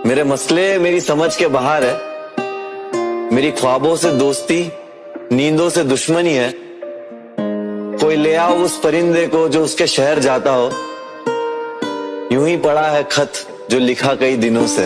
मेरे मसले मेरी समझ के बाहर है। मेरी ख्वाबों से दोस्ती, नींदों से दुश्मनी है। कोई ले आओ उस परिंदे को जो उसके शहर जाता हो। यूं ही पड़ा है खत जो लिखा कई दिनों से।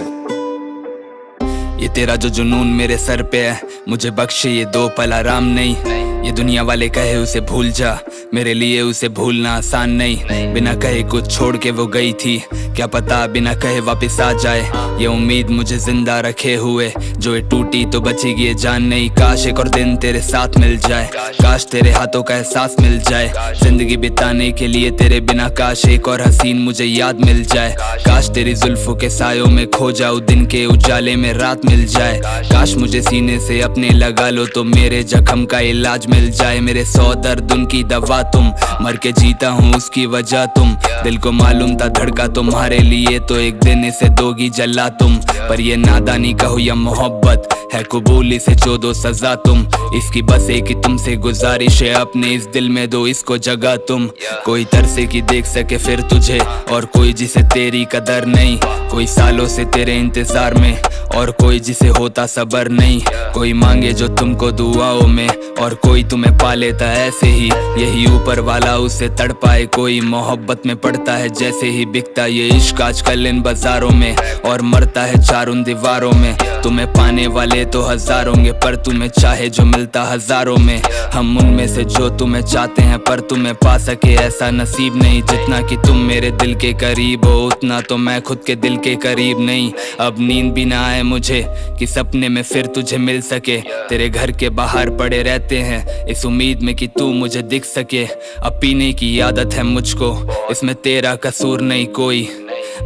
ये तेरा जो जुनून मेरे सर पे है, मुझे बख्शे ये 2 पल आराम नहीं। ये दुनिया वाले कहे उसे भूल जा, मेरे लिए उसे भूलना आसान नहीं। बिना कहे कुछ छोड़ के वो गई थी, क्या पता बिना कहे वापस आ जाए। ये उम्मीद मुझे जिंदा रखे हुए, जो ये टूटी तो बचेगी ये जान नहीं। काश एक और दिन तेरे साथ मिल जाए, काश तेरे हाथों का एहसास मिल जाए। जिंदगी बिताने के लिए तेरे बिना काश एक और हसीन मुझे याद मिल जाए। काश तेरी जुल्फों के सायों में खो जाऊं, दिन के उजाले में रात मिल जाए। काश मुझे सीने से अपने लगा लो तो मेरे जख्म का इलाज मिल जाए। मेरे 100 दर्द उनकी दवा तुम, मर के जीता हूँ उसकी वजह तुम। दिल को मालूम था धड़का तुम्हारे लिए, तो एक दिन इसे दोगी जला तुम। पर ये नादानी कहो या मोहब्बत है, कबूली से जो दो सजा तुम। इसकी बस एक ही तुमसे गुजारिश है, अपने इस दिल में दो इसको जगह तुम। कोई तरसे की देख सके फिर तुझे, और कोई जिसे तेरी कदर नहीं। कोई सालों से तेरे इंतजार में, और कोई जिसे होता सबर नहीं। कोई मांगे जो तुमको दुआओं में, और कोई तुम्हें पा लेता ऐसे ही। यही ऊपर वाला उसे तड़पाए, कोई मोहब्बत में पड़ता है जैसे ही बिकता ये इश्क आजकल इन बाजारों में, और मरता है चार उन दीवारों में। तुम्हें पाने वाले तो हजार होंगे, पर तुम्हें चाहे जो मिलता हजारों में। हम उनमें से जो तुम्हें चाहते हैं, पर तुम्हें पा सके ऐसा नसीब नहीं। जितना कि तुम मेरे दिल के करीब हो, उतना तो मैं खुद के दिल के करीब नहीं। अब नींद भी ना आए मुझे कि सपने में फिर तुझे मिल सके। तेरे घर के बाहर पड़े रहते हैं इस उम्मीद में कि तू मुझे दिख सके। अब पीने की आदत है मुझको, इसमें तेरा कसूर नहीं कोई।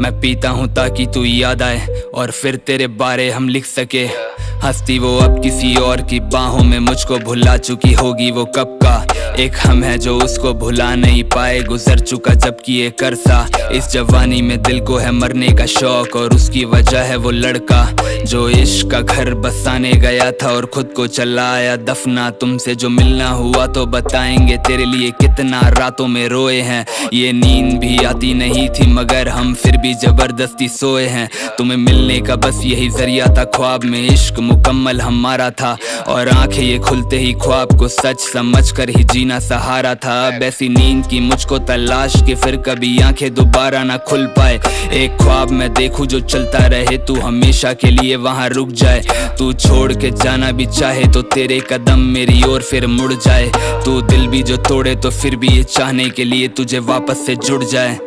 मैं पीता हूँ ताकि तू याद आए, और फिर तेरे बारे हम लिख सके। हंसती वो अब किसी और की बाहों में, मुझको भुला चुकी होगी वो कब का। एक हम है जो उसको भुला नहीं पाए, गुजर चुका जबकि एक अरसा। इस जवानी में दिल को है मरने का शौक, और उसकी वजह है वो लड़का जो इश्क का घर बसाने गया था और खुद को चला आया दफना। तुमसे जो मिलना हुआ तो बताएंगे, तेरे लिए कितना रातों में रोए हैं। ये नींद भी आती नहीं थी मगर हम फिर भी जबरदस्ती सोए हैं। तुम्हें मिलने का बस यही जरिया था, ख्वाब में इश्क मुकम्मल हमारा था। और आंखें ये खुलते ही ख्वाब को सच समझ कर ही जीना सहारा था। अब ऐसी नींद की मुझको तलाश के फिर कभी आंखें दोबारा ना खुल पाए। एक ख्वाब मैं देखूं जो चलता रहे, तू हमेशा के लिए वहां रुक जाए। तू छोड़ के जाना भी चाहे तो तेरे कदम मेरी ओर फिर मुड़ जाए। तू दिल भी जो तोड़े तो फिर भी ये चाहने के लिए तुझे वापस से जुड़ जाए।